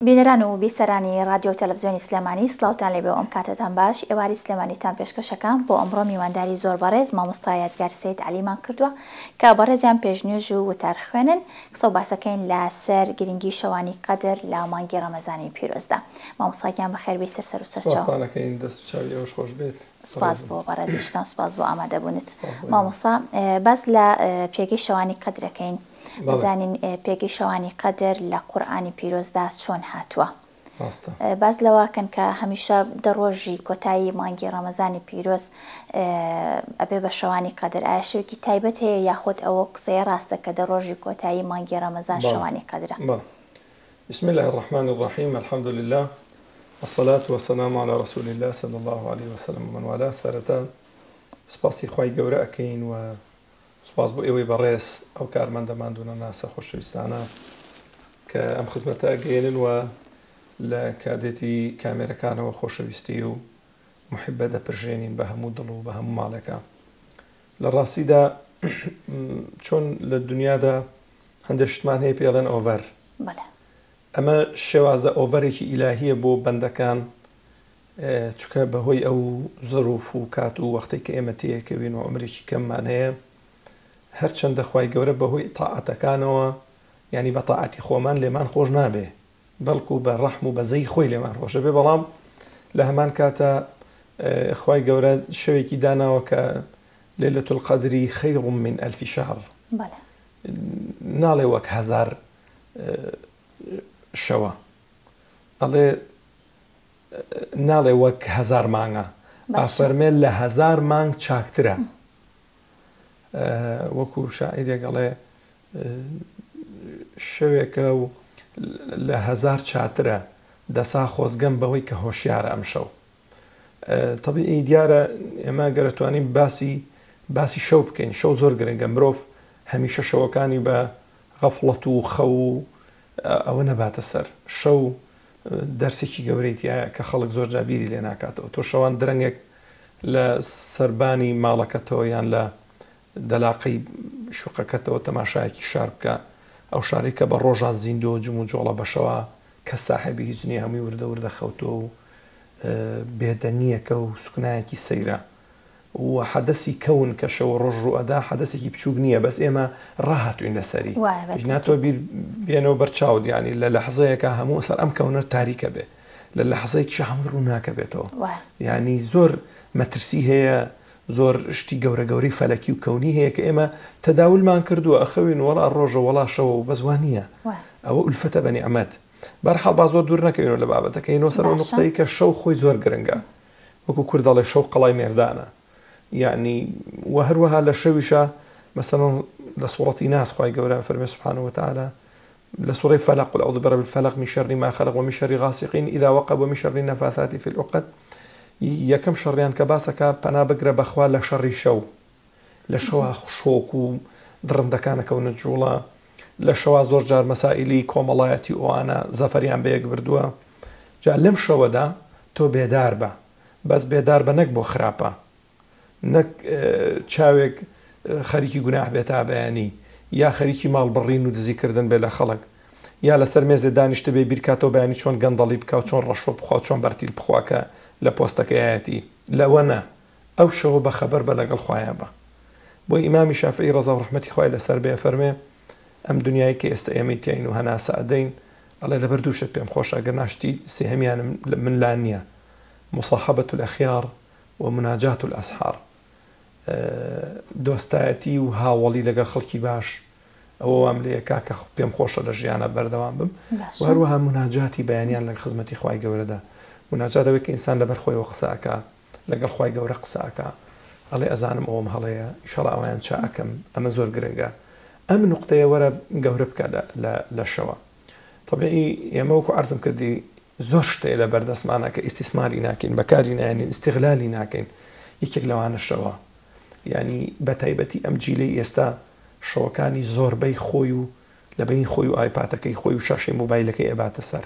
بینەران و بیسەرانی رادیۆ تەلەڤیزیۆنی سلێمانی سڵاوتان لێبێ ئەم کاتتان باش ئێواری سلێمانیتان پێشکەشەکان بۆ ئەمڕۆ میوانداری زۆر بەڕێز مامۆستا یادگار سەید عەلیمان کردووە کە بەڕێزیان پێشنوێژ و وتار خوێنن قسە و باسەکەین لەسەر گرنگی شەوانی قەدر لە مانگی ڕەمەزانی پیرۆزدا. مامۆستاگیان بەخێر بێی سەر و سەرچاو. سپاس بۆ بەڕێزیشتان، سپاس بۆ ئامادەبوونت. مامۆستا باس لە پێگەی شەوانی قەدرەکەین. بزانین پێگەی شەوانی قەدر لە قورئانی پیرۆزدا چۆن هاتووە. باز لەواکەن کە هەمیشە دەڕۆژی کۆتایی مانگی ڕەمەزانی پیرۆز ئەبێ بە شەوانی قەدر ئایا شەوێکی تایبەت هەیە یاخود ئەوە قسەیە ڕاستە کە دەڕۆژی کۆتایی مانگی ڕەمەزان شەوانی قەدرە؟ بسم الله الرحمن الرحيم الحمد لله والصلاة والسلام على رسول الله صلى الله عليه وسلم ومن والاه. سەرەتا سپاسی خوای گەورە ئەکەین و سپاس بۆ ئێوەی بەڕێز ئەو کارمەندەماندونە ناسە خۆشەویستانە کە ئەم خزمەتە ئەگەێنن و لە کادێتی کامێرەکانەوە خۆشەویستی و محبە دەپرژێنین بە هەموو دڵ و بە هەموو ماڵەکە. لە ڕاستیدا چۆن لە دنیادا هەندێک شتمان هەیە پێڵێن ئۆڤەر. ئەمە شێوازە ئۆڤەرێکی ئیلاهیە بۆ بەندەکان چونکە بەهۆی ئەو زەروف و کات و وەختێک کە ئێمە تێیەکەوین و عومرێکی کەممان هەیە هەرچەندە خوای گەورە بەهۆی تاعەتەکانەوە ینی بە تاعەتی خۆمان لێمان خۆش نابێ بەڵکو بە ڕەحم و بەزەی خۆی لێمان خۆشە بێ، بەڵام لە هەمان کاتە خوای گەورە شەوێکی داناوە کە لەیلەة القەدری خەیڕ من ئەلف شەهر، ناڵێ وەک هەزار شەوە، ئەڵێ ناڵێ وەک هەزار مانگە، ئەفەرمێ لە هەزار مانگ چاکترە. وەکو شاعیرێک ئەڵێ شەوێکە و لە هەزار چاترە دەسا خۆزگەم بەوەی کە هۆشیارە ئەم شەو. تەبیعی دیارە ئێمە گەرەتوانین باسی شەو بکەین. شەو زۆر گرنگە، مرۆڤ هەمیشە شەوەکانی بە غەفڵەت و خەو و ئەوە نەباتە سەر. شەو دەرسێکی گەورەیتیایە کە خەڵک زۆر جابیری لێ ناکاتەوە. تۆ شەوان درەنگێک لە سەربانی ماڵەکەتەوە یان لە دەلاقەی شوقەکەتەوە تەماشایەکی شار بکە، ئەو شارێک کە بە ڕۆژان زیندۆ جم و جۆڵە بەشەوە کە ساحێبی هیچ نییە، هەمووی وردە وردە خەوتۆ و بێدەنیەکە و سوکنایەکی سەیرە و حەدەسی کەون کە شەوە ڕۆژ ڕوئەدا حەدەسێکی بچووک نییە، بەس ئێمە ڕاهاتوین لەسەری ناتۆ بیر بێنەوە بەرچاوت، ینی لە لەحزەیەکە هەموو سەر ئەم کەونە تاریکە بێ، لە لەحزەیەکی هەموو ڕوو ناکە بێتەوە، ینی زۆر مەترسی هەیە، زۆر شتی گەورە گەوری فەلەکی و کەونی هەیە کە ئێمە تەداولمان کردووە ئەخەوین وەڵا ڕۆژە وەڵا شەوە و بەزوانیە، ئەوە ئولفەتە بە نیعمەت. بەرحاڵ با زۆر دوور نەکەینەوە لە بابەتەکەینەوە سەر ئەو نوقتەی کە شەو خۆی زۆر گرنگە، وەکو کورد دەڵێ شەو قەڵای مێردانە، یعنی و هەروەها لە شەویشە مەسەڵەن لە سوورەتی ناس خوای گەورە فەرمێ سوبحانه وتعالى لە سوورەی فەلەق قل أعوذ برب الفلق من شر ما خلق ومن شر غاسق إذا وقب ومن شر النفاثات في العقد. یەکەم شەڕیان کە باسەکە پەنا بگرە بەخوا لە شەڕی شەو، لە شەوە شۆک و درڕندەکانەکەونە جوڵە، لە شەوە زۆر جار مەسائیلی کۆمەڵایەتی ئەوانە زەفەریان بەیەک بردووە. جا لەم شەوەدا تۆ بێدار بە، بەس بێدار بە نەک بۆ خراپە، نەک چاوێک خەریکی گوناح بێتا بەیانی یا خەریکی ماڵبڕین و دزیکردن بێ لە خەڵک، یا لەسەر مێزێ دانیشتە بێ بیرکاتەوە بەیانی چۆن گەندەڵی بکە و چۆن ڕەشۆ بخوا چۆن بەرتیل بخواکە لە پۆستەکەیەتی لەوەنە ئەو شەوە بە خەبەر بە لەگەڵ خوایە بە. بۆی ئیمامی شافعی ڕەزا و ڕەحمەتی خوای لەسەر بێ فەرمێ ئەم دنیای کە ئێستا ئێمەی تێین و هەناسە ئەدەین، ئەڵێ لەبەر دوو شت پێم خۆشە ئەگەر ناشتی سێهەمیانم من لا نییە، مصاحبة الأخيار ومناجاة الأسحار، دۆستایەتی و هاوڵی لەگەڵ خەڵکی باش ئەوە وام لێ کاکە پێم خۆشە لە ژیانە بەردەوام بم، وهروەها مناجاتی بەیانیان لە خزمەتی خوای گەورەدا. مناجات ئەوەی کە ئینسان لەبەر خۆیەوە قسەکە لەگەڵ خوای گەورە قسەکە، ئەڵێ ئەزانم ئەوم هەڵەیە ئینشاڵڵا ئەویان چا ئەکەم، ئەمە زۆر گرنگە. ئەم نوقتەیە وەرە گەورە بکە لە شەوە. تەبیعی ئێمە وەکو عەرزم کردی زۆر شتەیە لە بەردەستمانە کە ئیستیسماری ناکەین، بەکاری نایێنین، ئیستیغلالی ناکەین. یەکێک لەوانە شەوە، ینی بە تایبەتی ئەم جیلەی ئێستا شەوەکانی زۆربەی خۆی و لەبین خۆی و ئایپاتەکەی خۆی و شاشەی مۆبایلەکەی ئەباتە سەر،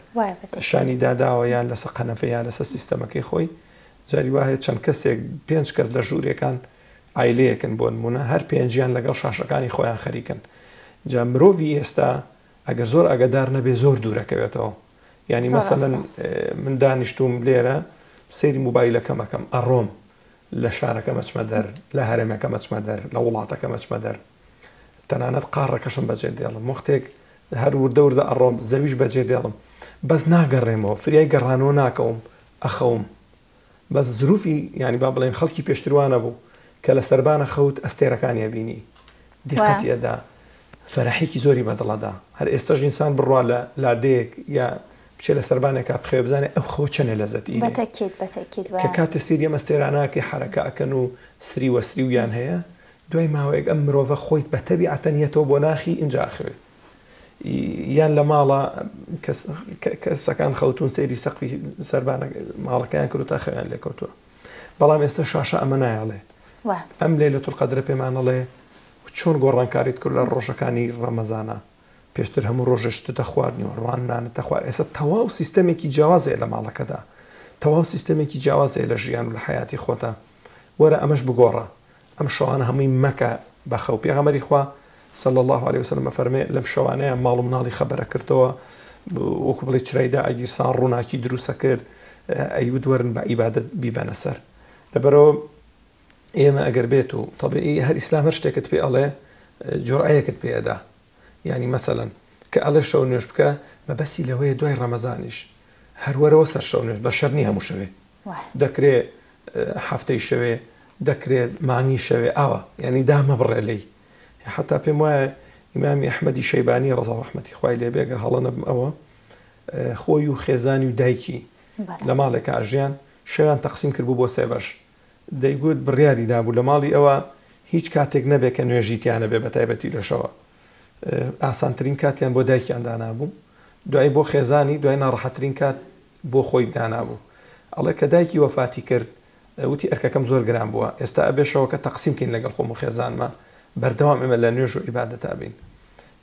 شانی داداوە یان لەسەر قەنەفە یان لەسەر سیستەمەکەی خۆی. جاری وایە چەند کەسێک 5 کەس لە ژوورەکان ئایلەیەکن بۆ نمونە هەر پێنجیان لەگەڵ شاشەکانی خۆیان خەریکن. جا مرۆڤی ئێستا ئەگەر زۆر ئەگەدار نەبێ زۆر دوورەکەوێتەوە، یعنی مەسەڵەن من دانیشتوم لێرە سەیری موبایلەکەم ئەکەم ئەڕۆم لە شارەکە مەچمە دەر لە هەرێمەکە مەچمە دەر لە وڵاتەکە مەچمە دەر تەنانەت قاڕەکەشم بەجێ دێڵم وەختێک هەر وردە وردە ئەڕۆم زەویش بەجێ دێڵم بەس ناگەڕێمەوە فریای گەڕانەوە ناکەوم ئەخەوم بەس زروفی ینی با بڵێن خەڵکی پێشتروانە بوو کە لە سەربانە خەوت ئەستێرەکانی ئەبینی دیقەتی ئەدا فەرحێکی زۆری بەدڵەدا هەر ئێستاش ئینسان بڕوا لە لادەیەک یا بچێ لە سەربانێکا بخێ بزانێ ئەو خۆ چەنە لەزەتی کە کاتە سیری ئەمە ئەستێراناکەی حرەکە ئەکەن و سری وەسری ویان هەیە دوای ماوەیەک ئەم مرۆڤە خۆیت بە تەبیعەتەنیەتەوە بۆ ناخی اینجا ئەخوێت یان لە ماڵە کەسەکان خەوتون سەیری سەقفی سەربانە ماڵەکەیان کرد تا خەیان لێکەوتووە بەڵام ئێستا شاشە ئەمە نایڵێ ئەم لەیلەتول قەدرە پێمانەڵێ چۆن گۆڕانکاریت کرد لە ڕۆژەکانی ڕەمەزانە پێشتر هەموو ڕۆژەشتە خواردنیەوە ڕوانانتە خوارد ئێستا تەواو سیستەمێکی جیاوازێ لە ماڵەکەدا تەواو سیستەمێکی جیاوازێ لە ژیان و لە حیاتی خۆتە وەرە ئەمەش بگۆڕە ئەم شەوانە هەمووی مەکە بەخەو پێغەمبەری خوا صلى الله عليه وسلم فەرمێ لەم شەوانەیە ماڵ و مناڵی خەبەرە کردەوە وەکو بڵێ چرایدا ئەگیرسان ڕووناکی دروستە کرد ئەیود وەرن بە عیبادەت بیبەنە سەر لەبەرەوە ئێمە ئەگەر بێت و طبیعی هەر ئیسلام هەر شتێکت پێ ئەڵێ جورئەیەکت پێدا ینی مەسەلەن کە ئەڵێ شەو نوێژ بکە مەبەسی لەوەیە دوای ڕەمەزانیش هەروەرەوە سەر شەو نوێژ بە شەرنی هەموو شەوێ دەکرێت هەفتەی شەوێ دەکرێت مانی شەوێ ئاوە ینی دامە بڕێ لێی حتا پێم وایە ئیمامی ئەحمەدی شەیبانی ڕەزا ڕەحمەتی خوای لێبێ ئەگەر هەڵە نەبم ئەوە خۆی و خێزانی و دایکی لە ماڵێکە ئاژیان شەویان تەقسیم کرد بوو بۆ سێ بەش دەیگوت بڕیاری دابوو لە ماڵی ئەوە هیچ کاتێک نەبێت کە نوێژیتیانە بێ بە تایبەتی لەشەوە ئاسانترین کاتیان بۆ دایکیان دانابوو دوای بۆ خێزانی دوای ناڕەحەترین کات بۆ خۆی دانابوو ئەڵێ کە دایکی وەفاتی کرد وتی ئەرکەکەم زۆر گران بووە ئێستا ئەبێشەوە کە تەقسیم کەین لەگەڵ خۆم و خێزانمە بەردەوام ئێمە لە نوێژ و عیبادەتا بین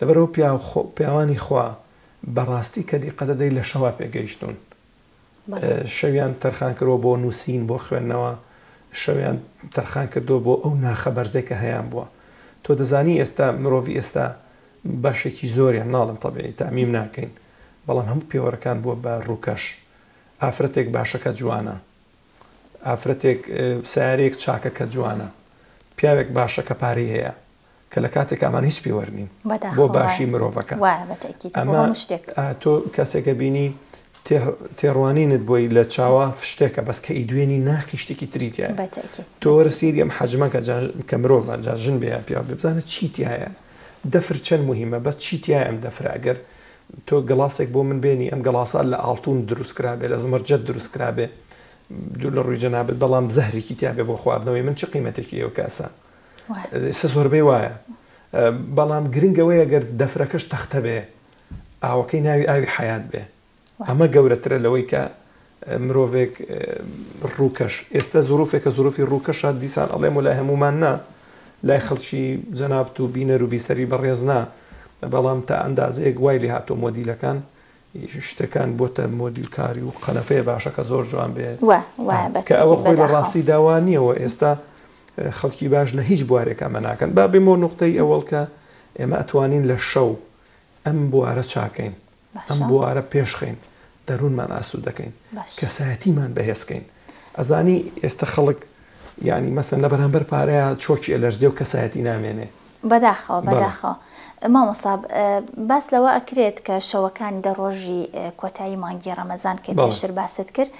لەبەرەوە پیاوانی خوا بەڕاستی کە دیقەتە دەی لە شەوا پێگەیشتون شەویان تەرخان کردەوە بۆ نووسین بۆ خوێندنەوە شەویان تەرخان کردو بۆ ئەو ناخەبەرزەی کە هەیان بووە تۆ دەزانی ئێستا مرۆڤی ئێستا باشێکی زۆریان ناڵم تەبیعی تەمیم ناکەین بەڵام هەموو پێوەرەکان بووە بە ڕووکەش ئافرەتێک باشەکە جوانە ئافرەتێک سیارەیەک چاکەکە جوانە پیاوێک باشەکە پارەی هەیە کە لە کاتێک ئەمان هیچ پێوەرنین بۆ باشی مرۆڤەکە تۆ کەسێکە بینی تێڕوانینت بۆی لە چاوە شتێکە بەس کە ئیدوێنی ناقی شتێکی تریتە تۆ وەرە سیری ئەم حەجمەکە کە مرۆڤ ژن بێ پیا بزانە چیتیایە دەفر چەند مهمە بەس چیتیایە ئەم دەفرە ئەگەر تۆ گڵاسێک بۆ من بێنی ئەم گڵاسە لە ئاڵتون دروستکرابێ لە زمرجەت دروستکرابێ دوو لە ڕووی جەنابێت بەڵام زەهرێکی تیاابێ بۆ خواردنەوەی من چ قیمەتێکی ئەو کاسە سە زۆربەی وایە بەڵام گرنگەوەی ئەگەر دەفرەکەش تەختە بێ ئاوەکەی ناوی ئاوی حیات بێ ئەمە گەورەترە لەوەی کە مرۆڤێک ڕووکەش ئێستا زروفێکە زروفی ڕووکەشە دیسان ئەڵێم و لای هەمومان نا لای خەڵکی جەنابەت و بینەر و بیسەری بەڕێزنا بەڵام تا ئەندازەیەک وای لێ هاتۆ مۆدیلەکان شتەکان بۆتە مۆدیلکاری و قەنەفەیە باشەکە زۆر جوان بێ کە ئەوە خۆی لە ڕاستی داوانیەوە ئێستا خەڵکی باش لە هیچ بوارێک ئەمە ناکەن با بێمە نقطەی ئەوەڵ کە ئێمە ئەتوانین لە شەو ئەم بوارە چاکەین ئەم بوارە پێشخین دەروونمان ئاسوود دەکەین کەسایەتیمان بەهێزکەین ئەزانی ئێستا خەڵک ینی مەسەن لە بەرامبەر پارەیە چۆکی ئەلەرزێ و کەسایەتی نامێنێ بەداخەوە مامۆساب باس لەوە ئەکرێت کە شەوەکانی دە ڕۆژی کۆتایی مانگی ڕەمەزان کە پێشتر باست کرد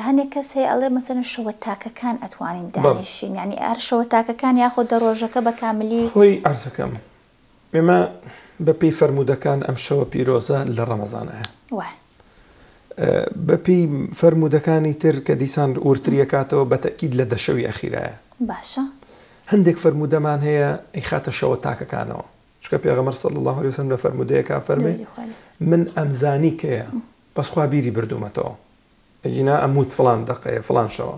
هەنێک کەس هەیە ئەڵێ مەسەن شەوە تاکەکان ئەتوانین دانیشین ینی ئەر شەوە تاکەکان یاخۆ دە ڕۆژەکە بە کاملی خۆی ئەرزەکەم ئێمە بەپێی فەرمودەکان ئەم شەوە پیرۆزە لە ڕەمەزانەیە بەپێی فەرمودەکانی تر کە دیسان ئورتریەکاتەوە بەتەکید لە دەشەوی ئەخیرایە باشە هەندێک فەرمودەمان هەیە ئەی خاتە شەوە تاکەکانەوە چکە پێغەمبەر صلی الله علیه وسلم لە فەرمودەیەکا فەرمێ من ئەمزانی کەیە بەس خوا بیری بردوومەتەوە ئەگینا ئەموت فلان دەقەیە فلان شەوە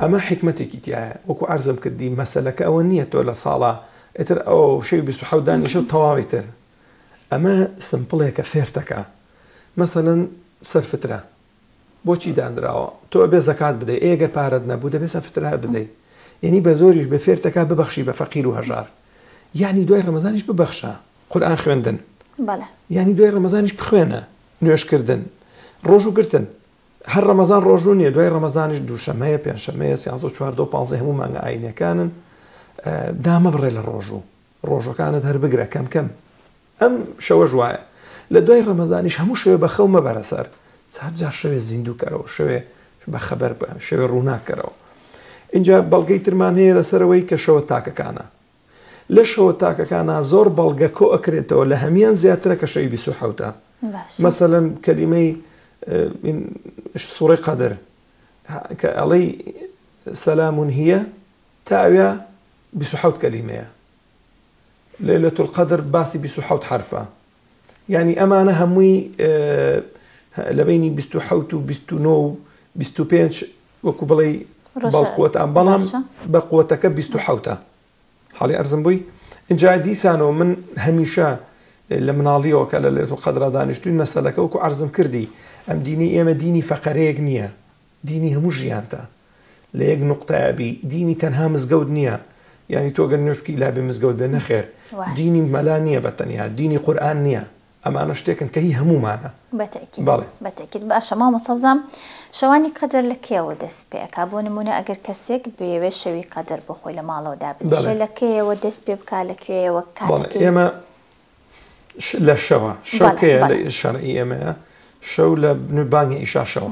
ئەمە حکمەتێکی تایە وەکو عەرزم کردی مەسەلەکە ئەوە نییە تۆ لە ساڵە ئێتر ئەو شەوی 27 دانیشە و تەواوی تر ئەمە سمپڵێکە فێرتەکە مەسەلەن سەرفترە بۆچی دانراوە تۆ بێ زەکات بدەیت ئێگەر پارەت نەبوو دەبێت سەرفترە بدەیت یعنی بە زۆریش بە فێرتەکە ببەخشی بە فەقیر و هەژار یعنی دوای ڕەمەزانیش ببەخشە قورئان خوێندن یعنی دوای ڕەمەزانیش بخوێنە نوێشکردن ڕۆژوو گرتن هەر ڕەمەزان ڕۆژوو نییە دوای ڕەمەزانیش دووشەمەیە پێنجشەمەیە سیانزە چواردە و پانزە هەموو مانگە ئاینەکانن دامە بڕێ لە ڕۆژەکانت هەر بگرە کەم کەم ئەم شەوە ژوایە لە دوای ڕەمەزانیش هەموو شوێ بە خەومە بەرەسەر جار شەوێ زیندووکەرەوە شەوێ بە خەبەر بە شەوێ ڕووناکەرەوە اینجا بەڵگەی ترمان هەیە لەسەرەوەی کە شەوە تاکەکانە لە شەوە تاکەکانە زۆر بەڵگە کۆ ئەکرێتەوە لە هەمیان زیاترە کە شەوی 27 مەسەلەن کەلیمەی سوڕی قەدر کە ئەڵەی سەلامون هیە تا ئەوێ 27 کەلیمەیە لەیلەتول قەدر باسی 27 حرفە یعنی ئەمانە هەمووی لە بینی 27 و 29 و 25 وەکو بڵێ بەڵقوتان بەڵام بە قوتەکە 27 حاڵی ئەرزم بووی اینجا دیسانەوە من هەمیشە لە مناڵیەوە کە لە لەیلەتول قەدرا دانیشتووی مەسەلەکە وەکو ئەرزم کردی ئەم دینی ئێمە دینی فەقەرەیەک نییە دینی هەموو ژیانتە لە یەک نوقتایبی دینی تەنها مزگەوت نییە یعنی تۆ گەر نوێژ بکەی لا بێ مزگەوت بێ نەخێر دینی مەلا نییە بەتەنیا دینی قورئان نییە ئەمانە شتێکن کە هی هەمومانە بەتەکید باشە مامۆستا سەوزام شەوانی قەدر لە کێوە دەست پێکا بۆ نمونە ئەگەر کەسێک بەوێ شەوی قەدر بخۆی لە ماڵەوە دابنیشێ لە کێوە دەست پێ بکا لە کوێوە کاتێکی ئێمە لە شەوە شەوکەیە لە شەرعی ئێمەیە شەو لە بانگی ئیشاشەوە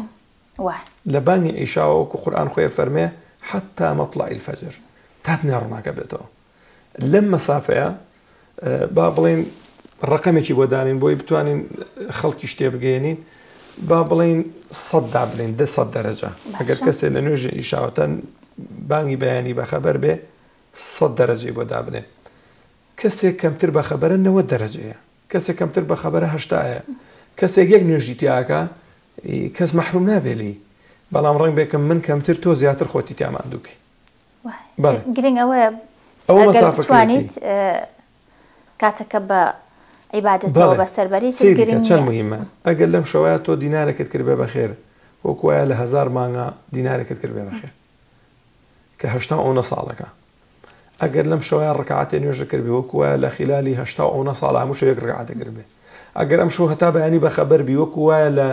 لە بانگی ئیشاوە وەکو قورئان خۆی فەرمێ حتا مەطلعی الفەجر تاتنێ ڕووناکە بێتەوە لەم مەسافەیە با بڵێن ڕقەمێکی بۆ دانین بۆی بتوانین خەڵکی شتێ بگەێنین با بڵێن 100 دابلێن 100 دەرەجە ئەگەر کەسێک لە نوێژی ئیشاوەتەن بانگی بەیانی بەخەبەر بێ 100 دەرەجەی بۆ دابنێ کەسێک کەمتر بەخەبەرە 90 دەرەجەیە کەسێک کەمتر بەخەبەرە 80ە کەسێک یەک نوێژی تیاکە کەس مەحروم نابێلی بەڵام ڕەنگ بێکم من کەمتر تۆ زیاتر خۆتی تیاماندووکی گرنگ ئەوەیە ئەگەر بتوانیت کاتەکە بە عیبادەتەوە بەسەربەری چەند مهمە ئەگەر لەم شەوەیە تۆ دینارێکت کرد بێ بەخێر وەکوایە لە 1000 مانگە دینارێکت کرد بێ بەخێر کە 80 ساڵەکە ئەگەر لەم شەوەیە ڕکعاتێ نوێژە کردبێ وەکوایە لە خلالی 80 ساڵ هەموو شەوێک ڕکعاتە کرد بێ ئەگەر ئەم شەو هەتا بەیانی بەخەبەر بی وەکوایە لە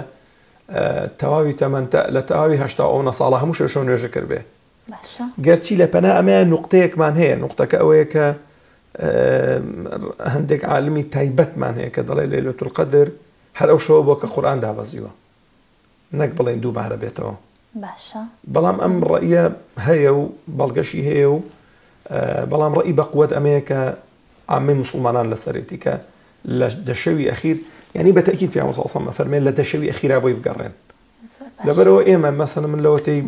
تەواوی تەمەنتە لە تەواوی 80 ساڵە هەموو شەو نوێژە کرد بێ گەرچی لە پەنا ئەمەیە نوقتەیەکمان هەیە نوقتەکە ئەوەیە کە هەندێک عالمی تایبەتمان هەیە کە دەڵێ لەیلەتول قەدر هەر ئەو شەوە بۆ کە قورئان دابەزیوە نەک بڵێن دووبارە بێتەوە بەڵام ئەم ڕەئیە هەیە و بەڵگەشی هەیە و بەڵام ڕەئی بەقووەت ئەمەیە کە عامەی موسڵمانان لەسەرێتی کە لە دەشەوی ئەخیر یعنی بەتەکید پیامبەر صلی الله علیه و سلم فەرمێ لە دەشەوی ئەخیرا بۆی بگەڕێن لەبەرەوە ئێمە مەسەلەن من لەوەتەی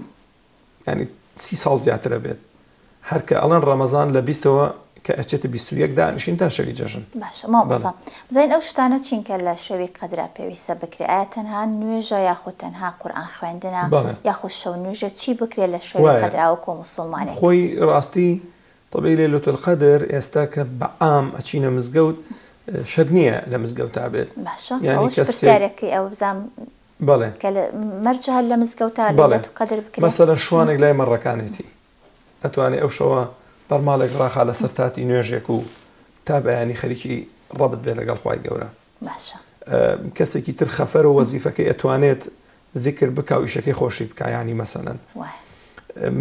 ینی 30 ساڵ زیاترە بێت هەر کە ئەڵەن ڕەمەزان لە 20ەوە کە ئەچێتە 21 دانیشین تا شەوی جەژن باشە مامۆستا بزانین ئەو شتانە چینکە لە شەوی قەدرا پێویستە بکرێ ئایا تەنها نوێژە یاخود تەنها قورئان خوێندنە یاخود شەو نوێژە چی بکرێ لە شەوی قەدرا وەکو موسڵمانێک خۆی ڕاستی طبعی لەیلەتول قەدر ئێستا کە بەعام ئەچینە مزگەوت شەر نییە لە مزگەوتا بێت باشە ئەوش پرسیارێکی ئەو بزانم بەڵێ کە مەرجە هەر لە مزگەوتا لەیلەتول قەدر بکرێ مەسەلەن شوانێک لای مەڕەکانێتی ئەتوانێت ئەو شەوە بەرماڵێک ڕاخا لەسەر تاتی نوێژێک و تا بەیانی خەریکی ڕەبت بێ لەگەڵ خوای گەورە باشە کەسێکی تر خەفەر و وەزیفەکەی ئەتوانێت ذکر بکا و ئیشەکەی خۆشی بکە ینی مەسەلەن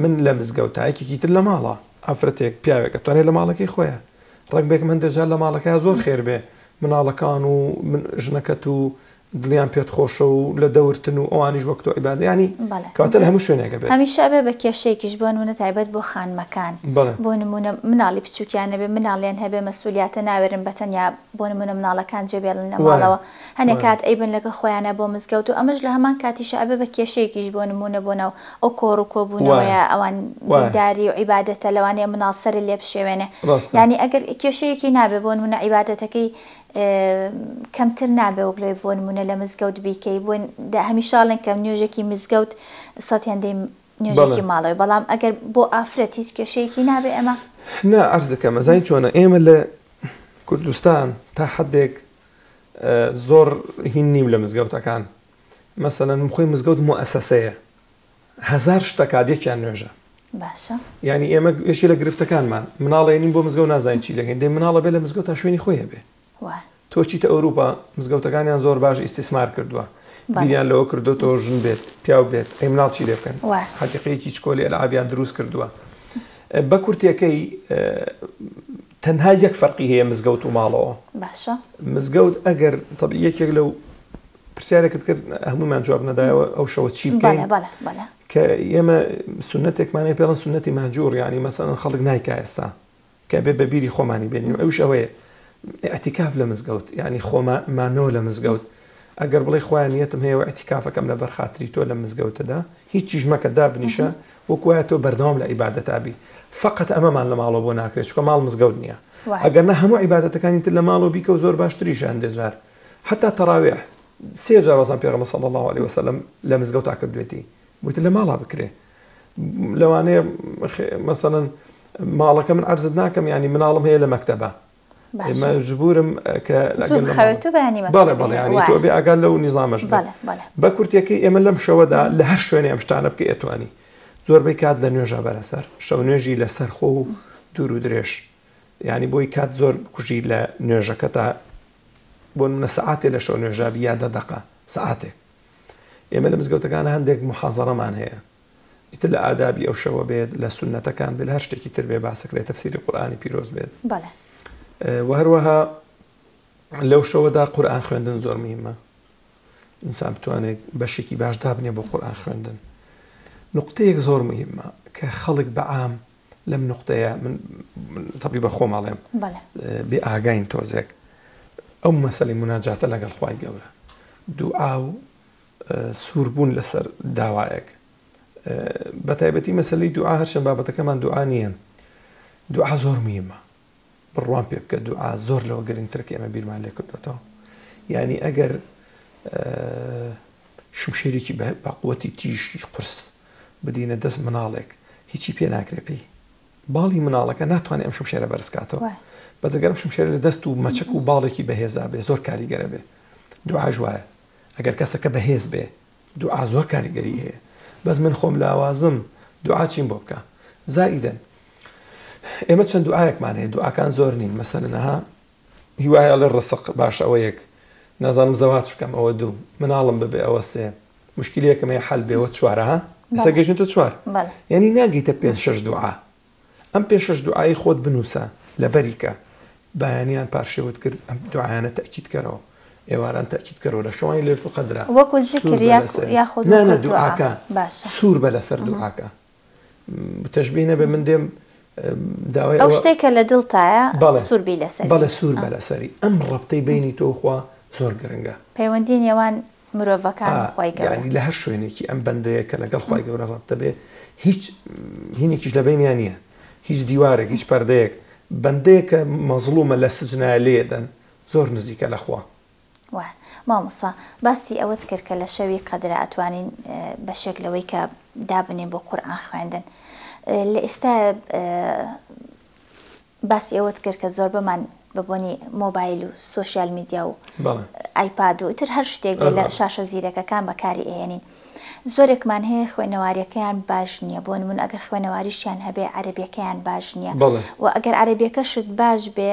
من لە مزگەوتایەکێکی تر لە ماڵە ئافرەتێک پیاوێک ئەتوانێت لە ماڵەکەی خۆیە ڕنگ بێک من دەجار لە ماڵەکەی زۆر خێر بێ مناڵەکان و ژنەکەت و دڵیان پێت خۆشە و لە دەورتن و ئەوانیش وەک تۆ عیبادە ینی کەواتە لە هەموو شوێنێکە بێت هەمیشە ئەبێ بە کێشەیەکیش بۆ نمونە تایبەت بۆ خانمەکان بۆ نمونە مناڵی بچووکیان هەبێ مناڵیان هەبێ مەسئولیاتە ناوێرن بەتەنیا بۆ نمونە مناڵەکان جێبێڵن لە ماڵەوە هەنێک کات ئەیبن لەگە خۆیانە بۆ مزگەوت و ئەمەش لە هەمان کاتیشە ئەبێ بە کێشەیەکیش بۆ نمونە بۆ ناو ئەو کۆڕ و کۆبوونەوەیە ئەوان دینداری و عیبادەتە لەوانەیە مناڵ سەری لێ بشێوێنێ ینی ئەگەر کێشەیەکی نابێ بۆ نمونە عیبادەتەکەی کەمتر نابێ و بڵێ بۆ نمونە لە مزگەوت بیکەی بۆ هەمیشاڵن کەم نوێژێکی مزگەوت سەدیان دەی نوێژێکی ماڵەوەی بەڵام ئەگەر بۆ ئافرەت هیچ کێشەیەکی نابێ ئەمە نا ئەرزەکە مەزای چۆنە ئێمە لە کوردستان تا حدێک زۆر هین نیم لە مزگەوتەکان مەسەلەن خۆی مزگەوت مؤسسەیە 1000 شتە کادێکیان نوێژە باشە ینی ئێمە یەکی لە گرفتەکانمان مناڵێنین بۆ مزگەوت نازانین چی لەگەین دەی مناڵە بێ لە مزگەوت تا شوێنی خۆیە بێ تۆ چیتە ئەوروپا مزگەوتەکانیان زۆر باش ئیستیسمار کردووە بیریان لەوە کردوتەوە ژن بێت پیاو بێت ئەی مناڵ چی لێ بکەن حەقیقەیەکی چکۆلی ئەلعابیان دروست کردووە بە کورتیەکەی تەنها یەک فەرقی هەیە مزگەوت و ماڵەوە باشە مزگەوت ئەگەر تەبیعی یەکێک لەو پرسیارێکت کرد هەمومان جواب نەدایەوە ئەو شەوە چی بکەین کە ئێمە سنەتێکمانەیە پێڵەن سنەتی ماجوور یعنی مەسەڵەن خەڵک نایکا ئێستا کە بێ بە بیری خۆمانی بێنین ئەوش ئەوەیە ئەتیکاف لە مزگەوت یعنی خۆمانۆ لە مزگەوت ئەگەر بڵێ خۆیان نیەتم هەیە ئەتیکافەکەم لە بەرخاتری تۆ لە مزگەوتەدا هیچ چیژمەکە دابنیشە وەکوایە تۆ بەردەوام لە عیبادەتابی فقط ئەمەمان لە ماڵەوە بۆ ناکرێت چکە ماڵ مزگەوت نییە ئەگەر نە هەموو عیبادەتەکانی تر لە ماڵەوە بیکە و زۆر باشتریشان دێجار حتا تەراویح سێ جار وەزان پێغەمبەر صلی الله عليه وسلم لە مزگەوت کردوێتی بوویتە لە ماڵا بکرێ لەوانەیە مەسەڵەن ماڵەکە من عەرزت ناکەم ینی مناڵم هەیە لە مەکتەبە ئێمە ژبورم کە بەڵێ ینی تۆ بێ ئاگال لەو نیزامەش بە کورتەکەی ئێمە لەم شەوەدا لە هەر شوێنێ ئەم شتانە بکە ئەتوانی زۆربەی کات لە نوێژە بەرەسەر شەو نوێژی لەسەر خۆ و دوور و درێژ ینی بۆی کات زۆر کوژی لە نوێژەکە تا بۆ منە سەعاتێ لە شەو نوێژابی یا 10 دقە سەعاتێک ئێمە لە مزگەوتەکانە هەندێک محازەڕەمان هەیە ئیتر لە ئادابی ئەو شەوە بێت لە سونەتەکان بێت هەر شتێکی تر بێ باسەکرێت تەفسیری قورئانی پیرۆز بێت و هەروەها لەو شەوەدا قورئان خوێندن زۆر مهمە ئینسان بتوانێت بەشێکی باش دابنێ بۆ قورئان خوێندن نقطەیەک زۆر مهمە کە خەڵک بەعام لەم نقطەیە من تەبی بە خۆماڵێم بێ ئاگاین تۆزێک ئەو مەسەلەی مناجاتە لەگەڵ خوای گەورە دوعا و سووربوون لەسەر داوایەک بەتایبەتی مەسەلەی دوعا هەرچەند بابەتەکەمان دوعا نییە دوعا زۆر مهمە بڕوان پێ بکە دوعا زۆر لەوە گرنگترکە ئێمە بیرمان لێ کردوێتەوە یعنی ئەگەر شمشێرێکی بەقوەتی تیژی قورس بدینە دەست مناڵێک هیچی پێ ناکرێ پێی باڵی مناڵەکە ناتوانێت ئەم شمشێرە بەرزکاتەوە بەزەگەرم شمشێرە لە دەست و مەچەک و باڵێکی بەهێزا بێ زۆر کاریگەرە بێ دوعا جوایە ئەگەر کەسەکە بەهێز بێ دوعا زۆر کاریگەری هەیە بەس من خۆم لاوازم دوعا چیم بۆ بکە زائیدەن ئێمە چەند دوعایەکمان هەیە دوعاکان زۆر نین مەسەلەنەها هیوایە لە ڕسق باش ئەوە یەک نازانم زەواج بکەم ئەوە دوو مناڵم ببێ ئەوە سێ مشکلەکەم هەیە حەل بێەوە چوارە ها ئێستا گەیشتە چوار یعنی ناگەیتە 5-6 دوعا ئەم 5-6 دوعای خۆت بنووسە لە بەریکە بەیانیان پاشێوت کرد ئەم دوعایانە تەکید کەرەوە ئێواران تەکید کەرەوە لە شەوانی لەیلەتول قەدرە وەکو زیکر یاخود دوعاکە سوور بە لەسەر دوعاکە تەشبیه نەبێ من دێم داوای ئەو شتێکە لە دڵتایە سووربی لەسەر بەڵێ سوور بە لەسەری ئەم ڕەبتەی بینی تۆ خوا زۆر گرنگە پەیوەندی نێوان مرۆڤەکان خوای گەورە یعنی لە هەر شوێنێکی ئەم بەندەیە کە لەگەڵ خوای گەورە ڕەبتە بێ هیچ هینێکیش لە بینیان نییە هیچ دیوارێک هیچ پەردەیەک بەندەیە کە مەزڵومە لە سجنایە لێدەن زۆر نزیکە لەخوا مامۆستا باسی ئەوەت کرد کە لە شەوی قەدرە ئەتوانین بەشێک لەوەی کە دابنێن بۆ قورئان خوێندن لە ئێستا باسی ئەوەت کرد کە زۆر بەمان ببوونی مۆبایل و سوۆشیال میدیا و ئایپاد و ئیتر هەر شتێک لە شاشە زیرەکەکان بەکاری ئێنین زۆرێکمان هەیە خوێنەواریەکەیان باش نییە بۆ نمونە ئەگەر خوێنەواریشیان هەبێ عەرەبیەکەیان باش نییە و ئەگەر عەرەبیەکەشت باش بێ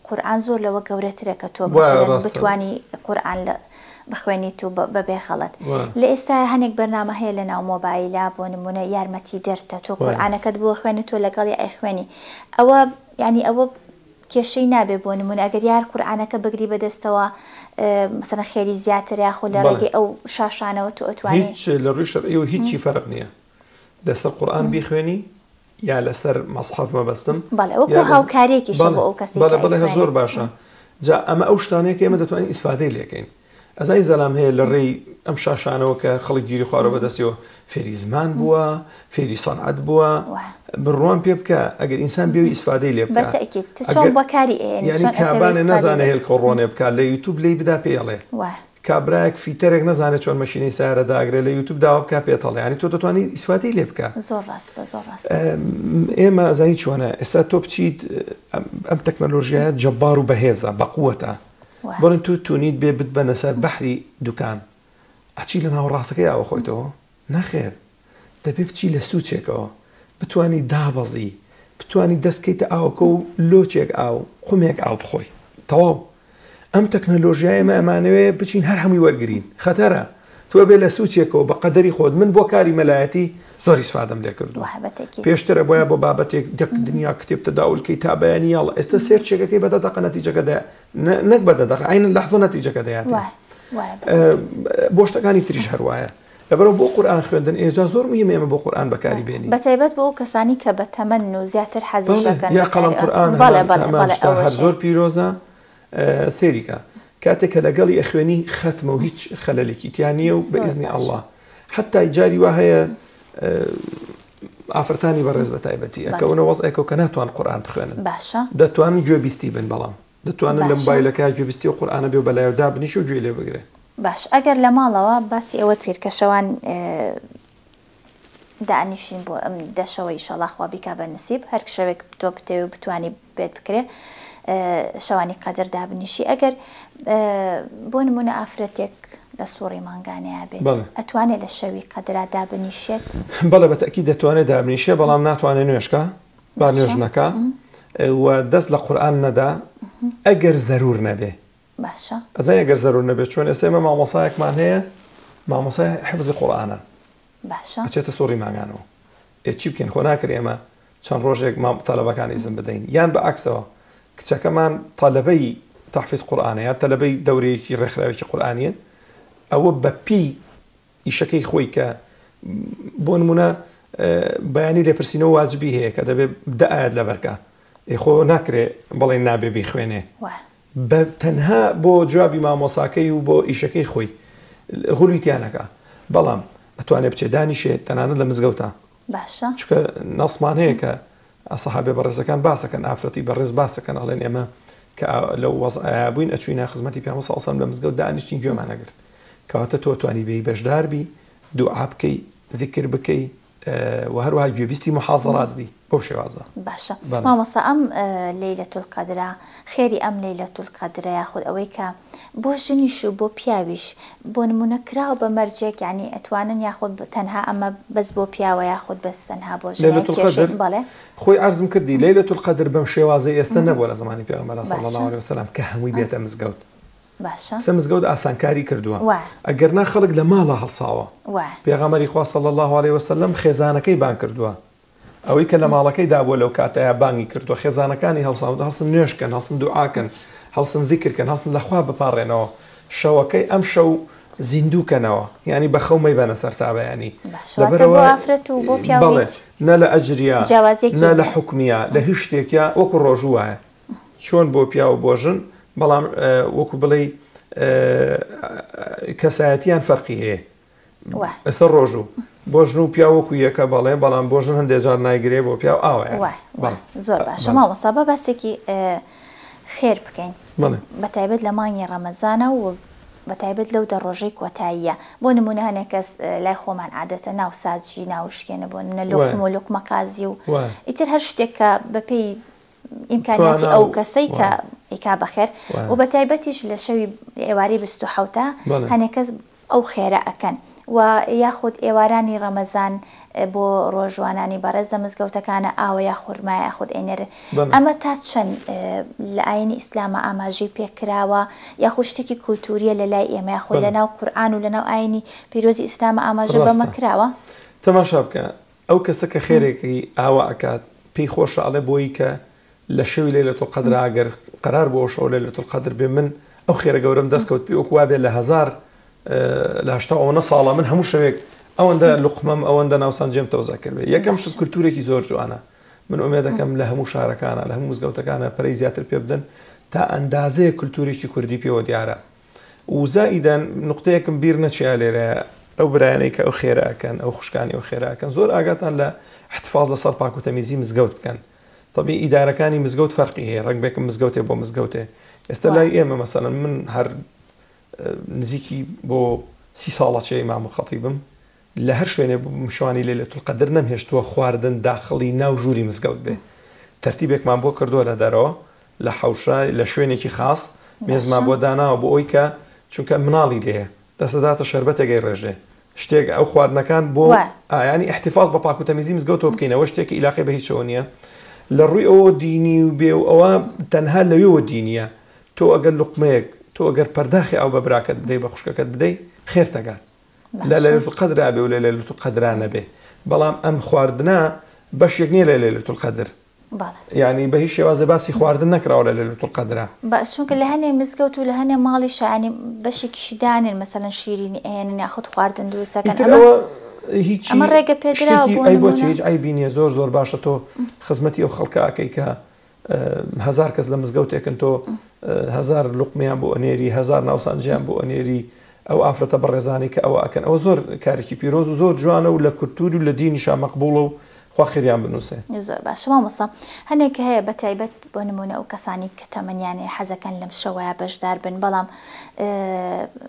قورئان زۆر لەوە گەورەترە کە تۆ بتوانی قورئان بخوێنیت و بەبێ خەڵەت لە ئێستا هەنێک بەرنامە هەیە لە ناو مۆبایلە بۆ نمونە یارمەتی دەرتە تۆ قورئانەکەت بۆ خوێنێت تۆ لەگەڵی ئەیخوێنی ئەوە ینی ئەوە کێشەی نابێ بۆ نمونە ئەگەر یار قورئانەکە بگری بەدەستەوە مەسەڵەن خێری زیاتر یاخۆ لە ڕێگەی ئەو شاشانەوە تۆ ئەتوانێت هیچ لە ڕووی شەرعیەوە هیچی فەرق نییە لەسەر قورئان بیخوێنی یا لەسەر مەصحەف مەبەستم بەڵێ وەکو هاوکارێکیشە بۆ ئەو کەسێک بەڵێ زۆر باشە جا ئەمە ئەو شتانەیە کە ئێمە دەتوانین ئیسفادەی لێکەین ئەزای زەلام هەیە لە ڕێی ئەم شاشانەوە کە خەڵک گیری خوارەوە بەدەستیەوە فێری زمان بووە فێری سەنعەت بووە بڕوان پێ بکە ئەگەر ئینسان بێوی ئیسفادەی لێ بکە چۆن بەکاری یعنی کابانێ نەزانێ هێلکە ڕۆنێ بکات لە یوتیوب لێی بدا پێڵێ کابراایەک فیتەرێک نەزانێت چۆن مەشینەی سیارە داگرێت لە یوتیوب داوا بکات پێتەڵێ ینی تۆ دەتوانیت ئیسفادەی لێ بکە زۆر ڕاستە زۆر ڕاستە ئێمە ئەزانی چۆنە ئێستا تۆ بچیت ئەم تەکنەلۆژیایە جەبار و بەهێزە بەقووەتە بڵێن تو تونیت بێ بت بەنە سەر بەحری دوکان ئەچی لە ناو ڕاستەکەی ئاوە خۆیتەوە نەخێر دەبێ بچی لە سوچێکەوە بتوانی دابەزی بتوانی دەستکەیتە ئاوکە و لۆچێک ئاو قومێک ئاو بخۆی تەواو ئەم تەکنەلۆژیایە ئەمانەوێ بچین هەر هەمووی وەرگین خەتەرە تۆ بێ لە سوچێکەوە بە قەدەری خۆت من بۆ کاری مەلایەتی زۆری سفادەم لێ کردووە پێشترە بۆیە بۆ بابەتێک دنیا کتێب تەداولکەی تا بەیانیاڵ ئێستا سێرچێکەکەی بەدەدەقە نەتیجەکە نەک بەدەدەق عینە لەحظە نەتیجەکە دەیات بۆ شتەکانی تریش هەروایە لەبەرەوە بۆ قورئان خوێندن ئێجا زۆر مهمە ئێمە بۆ قورئان بەکاری بێنین بەتایبەت بۆ ئەو کەسانی کە بە تەمەن و زیاتر حەزیشەکەن یا قەڵەم قورئان هەر زۆر پیرۆزە سێریکە کاتێک کە لەگەڵی ئەخوێنی ختمە و هیچ خەلەلێکی تیان نییە و بە ئیزنی ئەڵڵا حتا جاری وا هەیە ئافرەتانی بەڕێز بە تایبەتی ئەکەونە وەزعێکە کە ناتوان قورئان بخوێنن دەتوانن گوێبیستی بن بەڵام دەتوانن لە مۆبایلەکە گوێبیستی و قورئانە بێ و بەلایەوەدا بنیشە و گوێ لێ بگرێ باش ئەگەر لە ماڵەوە باسی ئەوە کرد کە شەوان دانیشین بۆ ئەم دەشەوەی شەڵاخوا بیکا بە نسیب هەر شەوێک تۆ بتێ و بتوانی بێت بکرێ شەوانی قەدر دابنیشی ئەگەر بۆ نمونە ئافرەتێک لە سوڕی مانگانەیە بێت ئەتوانێت لە شەوی قەدرا دابنیشێت بەڵێ بەتەکی دەتوانێت دابنیشێ بەڵام ناتوانێت نوێشکە با نوێژ نەکە و دەست لە قورئان نەدا ئەگەر زەرور نەبێ باشە ئەزای ئەگەر زەرور نەبێت چۆن ئێسێمە مامۆسایەکمان هەیە مامۆسای حفزی قورئانە باشە ئەچێتە سوڕی مانگانەوە چی بکەین خۆ ناکرێ ئێمە چەند ڕۆژێک تەلەبەکان ئیزن بدەین یان بەعکسەوە کچەکەمان تەلەبەی تەحفیز قورئانە یا تەلەبەی دەورەیەکی ڕێکخراوێکی قورئانیە ئەوە بە پی ئیشەکەی خۆی کە بۆ نمونە بەیانی لێپرسینەوە واجبی هەیە کە دەبێت 10 ئاەت لەبەرکە خۆ ناکرێ بەڵێ نابێ بیخوێنێ بە تەنها بۆ جوابی مامۆساکەی و بۆ ئیشەکەی خۆی غوڵویتیانەکە بەڵام ئەتوانێت بچێ دانیشێت تەنانەت لە مزگەوتە باشە چکە نەسمان هەیە کە ئەسەحابێ بەڕێزەکان باسەکەن ئافرەتی بەڕێز باسەکەن ئەڵێن ئێمە کە لەو وەزعە بووین ئەچوینە خزمەتی پێغەمبەر صلی الله علیه و سلم لە مزگەوت دانیشتین گوێمان نەگرت کەواتە تۆ توانی بێی بەشدار بی دوعا بکەی ذکر بکەی و هەروەها گوێبیستی محاضرات بی بۆ شێوازە باشە مامۆستا ئەم لەیلەتول قەدرە خێری ئەم لەیلەتول قەدرە یاخود ئەوەی کە بۆ ژنیش و بۆ پیاویش بۆ نمونە کراوە بە مەرجێک یعنی ئەتوانن یاخود تەنها ئەمە بەس بۆ پیاوە یاخود بەس تەنها بۆ ژن بەڵێ خۆی عەرزم کردی لەیلەتول قەدر بەم شێوازەی ئێستا نەبووە لە زمانی پێغەمبەر صلی الله علیه و سلم کە هەمووی بێتە مزگەوت باشە مزگەوت ئاسانکاری کردووە ئەگەر نا خەڵک لە ماڵە هەڵساوە پێغەمبەری خوا صلی الله علیه و سلم خێزانەکەی بان کردووە ئەوەی کە لە ماڵەکەی دابووە لەو کاتەیە بانگی کردووە خێزانەکانی هەڵساوە هەڵسن نوێشکەن هەڵسن دوعاکەن هەڵسن ذیکرکەن هەڵسن لەخوا بپاڕێنەوە شەوەکەی ئەم شەو زیندووکەنەوە ینی بە خەومەی بەنە سەرتا بەیانی بۆ ئافرەت و بۆ پیاوێت نە لە ئەجریە نە لە حکمیە لە هیچ شتێکە وەکو ڕۆژوایە چۆن بۆ پیا و بۆ ژن بەڵام وەکو بڵێ کەسایەتیان فەرقی هەیە ئەسەر ڕۆژوو بۆ ژن و پیاوەکو یەکە بەڵێ بەڵام بۆ ژن هەندێک جار نایگرێ بۆ پیا ئاوایە زۆر باشە مامۆستا بە بەسێکی خێر بکەین بەتایبەت لە مانگی ڕەمەزانە و بەتایبەت لەو دە ڕۆژەی کۆتاییە بۆ نمونە هەنێک کەس لای خۆمان عادەتە ناو سازژی ناوشکێنە بۆ نە لۆکم و لۆکمەقازی و ئیتر هەر شتێک کە بەپێی ئیمکانیاتی ئەو کەسەی کە ئیکا بەخێر و بەتایبەتیش لە شەوی ئێواری 27 هەنێک کەس ئەو خێرە ئەکەن و یاخود ئێوارانی ڕەمەزان بۆ ڕۆژوانانی بەڕێز لە مزگەوتەکانە ئاوە یا خورما یاخود ئێنەر ئەمە تا چەند لە ئاینی ئیسلامە ئاماژەی پێکراوە یاخود شتێکی کولتوریە لە لای ئێمە یاخود لەناو قورئان و لەناو ئاینی پیرۆزی ئیسلامە ئاماژە بەمە کراوە تەماشا بکە ئەو کەسە کە خێرێکی ئاوا ئەکات پێی خۆشە ئەڵێ بۆی کە لە شەوی لەیلەتول قەدر ئەگەر قەرار بۆ شەو لەیلەتول قەدر بێ من ئەو خێرە گەورەم دەستکەوت پێی وەکو وا بێ لە 1000 لە 80 ساڵە من هەموو شەوێک ئەوەندە لوقمەم ئەوەندە ناوسانجێم تەوزە کرد بێ یەکەم شت کولتورێکی زۆر جوانە من ئومێد دەکەم لە هەموو شارەکانە لە هەموو مزگەوتەکانە پەرەی زیاتر پێ بدەن تا ئەندازەیە کولتورێکی کوردی پێوە دیارە و زائیدەن نقطەیەکم بیر نەچیا لێرە ئەو برایانەی کە ئەو خێراکەن ئەو خوشکانی ئەو خێراکەن زۆر ئاگاتان لە احتفاظ لەسەر پاک و تەمیزی مزگەوت بکەن طبعی ئیدارەکانی مزگەوت فەرقی هەیە ڕەنگ بێکم مزگەوتێ بۆ مزگەوتێ ئێستا لای ئێمە مەسەڵەن من هەر نزیکی بۆ 30 ساڵە چێ ئیمام و خەتیبم لە هەر شوێنێ شوانی لەیلەتول قەدر نەمهێشتووە خواردن داخڵی ناو ژووری مزگەوت بێ تەرتیبێکمان بۆ کردووە لە دەرەوە لە حەوشە لە شوێنێکی خاص مێزمان بۆ داناوە بۆ ئەوی کە چونکە مناڵی لێە دەسەداتە شەربەتێکی ڕێژێ شتێک ئەو خواردنەکان بۆ ینی احتفاظ بە پاک و تەمیزی مزگەوتەوە بکەینەوە شتێکی ئیلاقی بە هیچەوە نییە لە ڕووی ئەوە دینی و بێ و ئەوە تەنها لەوێەوە دینیە تۆ ئەگەر لوقمەیەک تۆ ئەگەر پەرداخی ئەو بە براکەت بدەی بە خوشکەکەت بدەی خێر دەگات لا ليلة القدر أبي ولا ليلة القدر نبي بلام أم خواردنا باش يقني ليلة القدر يعني بهي شوازة باسي خواردن نكرا ولا ليلة القدر بس شو كل هني مسكوت ولا هني مالش يعني باش كشدان مثلا شيرين يعني أخذ خواردن دروسا كان أما رجع بيدرا أي بوتشيج أي بيني زور باشا تو خدمتي أو خلقة كيكا هزار كز لمزجوتي كنتو هزار لقمة بو أنيري هزار ناوسان جام بو أنيري أو أفرت برزاني كأو أكن أو زور كاركي بيروز وزور جوانا ولا كرتوري ولا ديني شا مقبولة خوا خيريان بنوسه. زور باش ما مصا هناك هي بتعبت بونمونة أو كساني كتمن يعني حزة كان لم شوية بجدار بن بلام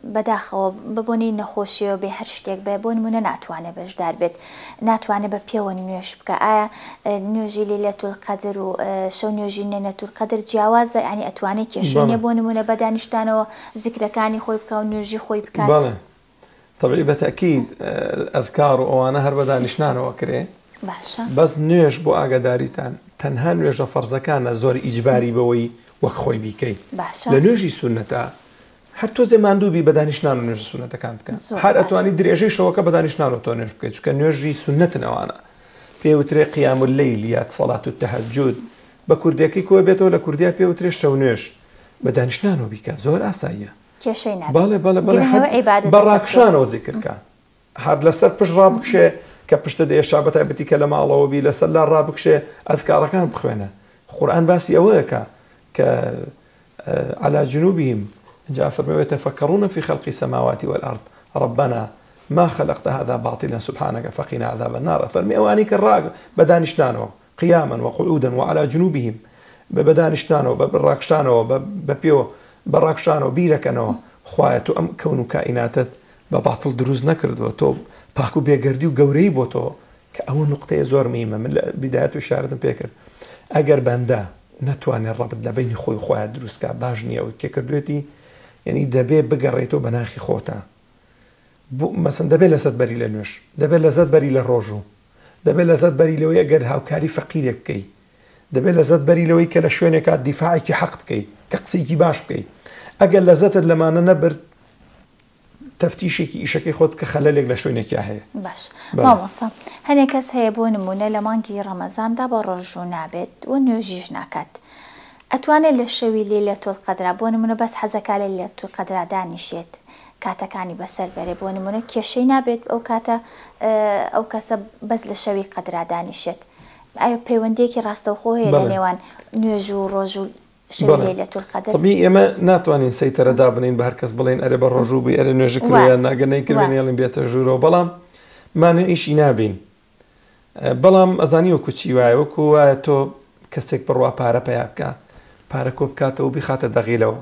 بداخو ببوني نخوشي وبهرشتك ببونمونة ناتواني بجدار بيت ناتواني ببيون نيوش بكا نيوجي ليلة القدر وشو نيوجي ليلة القدر جواز يعني أتواني كيشين بونمونة بدا نشتانو ذكر كاني خوي بكا ونيوجي خوي بكات. بله طبعا بالتأكيد أذكار وأنا هربدا نشنانو وكري. بس نوێژ بۆ ئاگاداریتان تەنها نوێژە فەرزەکانە زۆر ئیجباری بەوەی وەک خۆی بیکەی لە نوێژی سونەتە هەر تۆ زێماندووبی بە دانیشتان و نوێژ سونەتەکان بکەن هەر ئەتوانی درێژەی شەوەکە بە دانیشتانەوە تۆ نوێژ بکەیت چونکە نوێژی سونەتن ئەوانە پێوترێ قیام اللەیل یا سەڵات التەهەجود بە کوردیەکەی کۆ بێتەوە لە کوردیا پێوترێ شەو نوێژ بە دانیشتانەوە بیکە زۆر ئاساییە بەڕاکشانەوە زیکرکە هەر لەسەر پشت ڕابکشێ کە پشتە دێشا بەتایبەتی کە لە ماڵەوە بی لەسەر لا ڕابکشێ ئەذکارەکان بخوێنە قورئان باسی ئەوەیە کە على جنوبهم جاء فرمي يتفكرون في خلق السماوات والأرض ربنا ما خلقت هذا باطلا سبحانك فقنا عذاب النار فرمي أواني كالراق بدانشتانو قياما وقعودا وعلى جنوبهم ببدانشتانو ببراكشانو ببيو براكشانو بيركنو خواتو أم كونو كائناتت بباطل دروز نكردو تو باكو بيگردي وگوري بوتو كأول نقطة زور مهمة من بداية إشارة بيكر أجر بندا نتواني الربط لبين خوي خوات دروس كا باجني أو كيكردوتي يعني دبي بقريتو بناخي خوتا مثلا دبي لزد بري لنوش دبي لزد بري للروجو دبي لزد بري لو يقر هاوكاري فقير بكي دبي لزد بري لو يكل شوينك الدفاعي كي حق بكي كقصي كي باش بكي أجر لزد لما نبر تفتیشێکی ئیشەکەی خۆت کە خەلەلێک لە شوێنێکیا هەیە باش مامۆستا هەنێک کەس هەیە بۆ نمونە لە مانگی ڕەمەزاندا بە ڕۆژوو نابێت و نوێژیش ناکات ئەتوانێت لە شەوی لەیلەتوڵ قەدرا بۆ نمونە بەس حەزەکە لە لەیلەتوڵ قەدرا دانیشێت کاتەکانی بەسەر بەرێ بۆ نمونە کێشەی نابێت ئەو کاتە ئەو کەسە بەس لە شەوی قەدرا دانیشێت ئایا پەیوەندیەکی ڕاستەوخۆ هەیە لە نێوان نوێژ و ڕۆژ و طبيعي اما ناتوانين سيطرة دابنين بهركز بلين اري بالرجوع بي اري نوجي كريا ناقني كربين يلين بيت جورو بلام ما نعيش نابين بلام ازانيو كوتشي واي وكو تو كسك بروا بارا بيابكا بارا كوبكاتو بخاطر دغيلو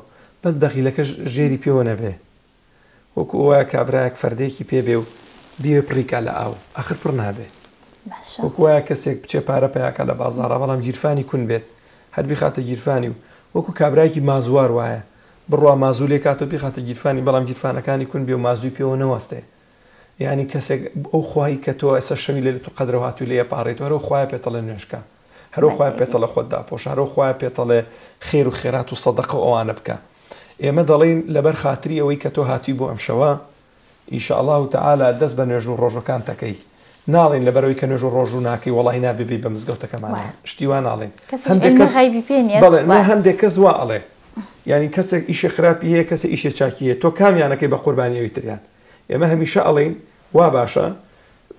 بس دغيلك جيري بيونا به وكو كابراك فرديكي بيبيو بيو بريكا لا او اخر برنابه وكو كسك بچه بارا بياكا لا بازار بلام جيرفاني كون بيت هەر بخاتە گیرفانی و وەکو کابراایکی مازوار وایە بڕوا مازوولێ کاتۆ بخاتە گیرفانی بەڵام گیرفانەکانی کون بێ و مازووی پێوە نەوەستێ یعنی کەسێک ئەو خوای کە تۆ ئێستا شەوی لێ تو قەدرە هاتووی لێ پاڕێت هەرو خوای پێتەڵێ نوێشکە هەرو خوای پێتەڵە خۆت داپۆش هەرو خوای پێتەڵێ خێر و خێرات و سەدەقە و ئەوانە بکە ئێمە دەڵێن لەبەر خاتری ئەوەی کە تۆ هاتووی بۆ ئەم شەوە ئینشاءالله تعالى دەست بە نوێژ و ڕۆژەکان تەکەی ناڵین لەبەرەوەی کە نوێژ و ڕۆژ و ناکەی وەڵی نابێ بە مزگەوتەکەمانە شتیوان ناڵێن هەندێک کەس وا ئەڵێ یعنی کەسێک ئیشە خراپی هەیە کەسێک ئیشە چاکی هەیە تۆ کامیانەکەی بە قوربانیەوەی تریان ئێمە هەمیشە ئەڵێن وا باشە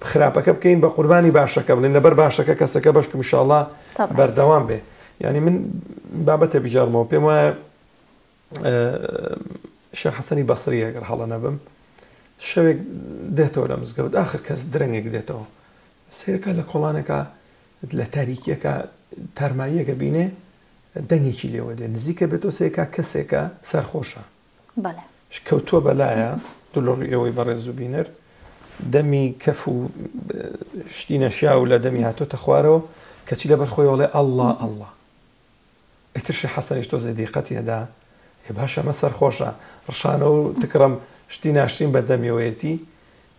خراپەکە بکەین بە قوربانی باشەکە بڵێن لەبەر باشەکە کەسەکە بەشکم ئینشاءالله بەردەوام بێ یعنی من بابەتە بیجارمەوە پێم وایە شێخ حەسەنی بەسری ئەگەر هەڵە نەبم شەوێک دێتەوە لە مزگەوت ئاخر کەس درەنگێک دێتەوە سیرەکە لە کۆڵانێکە لە تاریکیەکە تارماییەکە بینێ دەنگێکی لێوە دێ نزیکە بێتەوە سێکە کەسێکە سەرخۆشە کەوتووە بەلایە دڵۆڕی ئەوەی بەڕێز و بینەر دەمی کەف و شتی نەشیا و لە دەمی هاتۆتە خوارەوە کەچی لەبەر خۆی وڵێ ئەڵڵا ئەڵڵا ئیترشی حەسەنیش تۆ زەدیقەتی هەدا باشە ئەمە سەرخۆشە ڕشانە و تکڕم شتی ناشتین بە دەمیەوەیەتی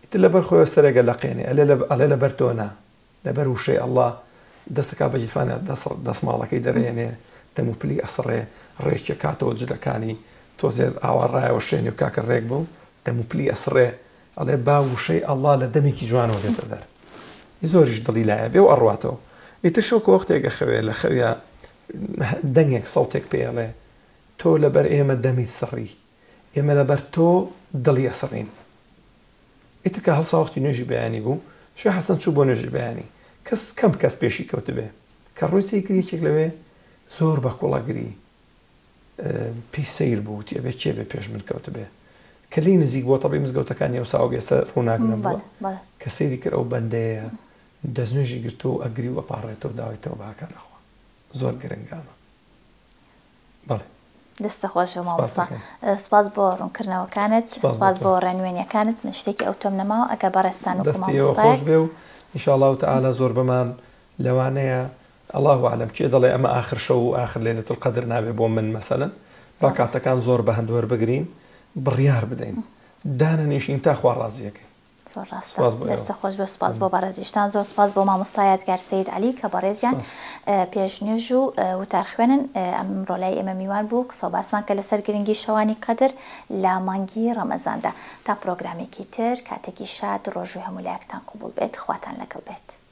ئیتر لەبەر خۆی وەستەرێگە لەقێنێ ئەلێ لەبەر تۆنا لەبەر وشەی ئەڵڵا دەستەکە بە جیفانە دەسماڵەکەی دەرێنێ دەم و پلی ئەسڕێ ڕێکیە کاتەوە جلەکانی تۆ زێر ئاوەڕایەوە شوێنی و کاکە ڕێک بوو دەم و پلی ئەسڕێ ئەڵێ با وشەی ئەڵڵا لە دەمێکی جوانەوە دێتە دەر زۆریش دڵی لایە بێ و ئەڕواتەوە ئیتر شەوکە وەختێکە خەوێ لە خەویە دەنگێک سەڵتێک پێڵێ تۆ لەبەر ئێمە دەمیت سڕی ئێمە لەبەر تۆ دڵی ئەسڕین ئیتر کە هەڵسا وەختی نوێژی بەیانی بوو شێخ حەسەن چوو بۆ نوێژی بەیانی کەم کەس پێشی کەوت بێ کە ڕووی سەیکرێکێک لەوێ زۆر بە کوڵەگری پێی سەیر بوو تێبێ کێ بێ پێش من کەوت بێ کە لی نزیک بۆ تەبی مزگەوتەکانی ئەو ساوە گێستە ڕووناگرم بووە کە سەیری کرد ئەو بەندەیە دەستنوێژی گرتو و ئەگری و ئەپاڕێتەوە داوایتەوە باکانەخوا زۆر گرنگامە بەڵێ دەستە خۆشە ماوەسا سپاس بۆ ڕوونکردنەوەکانت سپاس بۆ ڕێنوێنیەکانت من شتێکی ئەو تۆم نەماوە ئەگەر بەڕێستان و خۆش بێ و ئینشاءالله تەعالا زۆر بەمان لەوانەیە الله ئەعلەم کێ دەڵێ ئەمە آخر شەو و آخر لەیلەتول قەدر نابێ بۆ من مەسەلەن با کاتەکان زۆر بە هەندوەر بگرین بڕیار بدەین دانەنیشین تا خوا ڕازیەکەی زۆر ڕاستە دەستە خۆش بە سپاس بۆ بەڕێزیشتان زۆر سپاس بۆ مامۆستا یادگار سەید عەلی کە بەڕێزیان پێشنوێژ و وتار خوێنن ئەمڕۆ لای ئێمە میوان بوو قسە و باسمان کە لەسەر گرنگی شەوانی قەدر لە مانگی ڕەمەزاندا تا پرۆگرامێکی تر کاتێکی شاد ڕۆژوی هەموو لایەکتان قوبوڵ بێت خواتان لەگەڵ بێت.